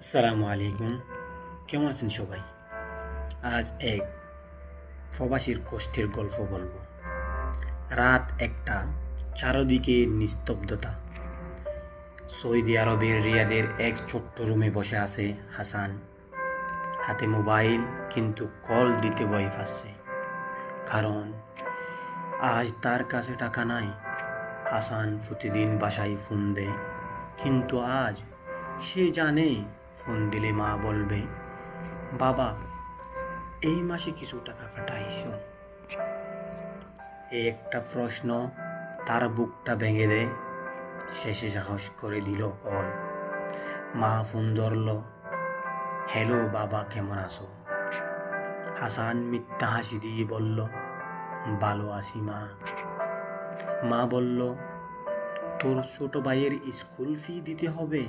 আসসালামু আলাইকুম। কেমন আছেন সবাই? আজ এক প্রবাসীর কষ্টের গল্প বলবো। রাত একটা, চারদিকে নিস্তব্ধতা। সৌদি আরবের রিয়াদের এক ছোট্ট রুমে বসে আছে হাসান। হাতে মোবাইল, কিন্তু কল দিতে ভয় পাচ্ছে। কারণ আজ তার কাছে টাকা নাই। হাসান প্রতিদিন বাসায় ফোন দেয়, কিন্তু আজ সে জানে ফোন দিলে মা বলবে, বাবা এই মাসে কিছু টাকা পাঠাইছো। এই একটা প্রশ্ন তার বুকটা ভেঙে দেয়। শেষে সাহস করে দিল কল। মা ফোন ধরল। হ্যালো বাবা, কেমন আছো? হাসান মিথ্যা হাসি দিয়ে বলল, ভালো আছি মা। মা বলল, তোর ছোট ভাইয়ের স্কুল ফি দিতে হবে।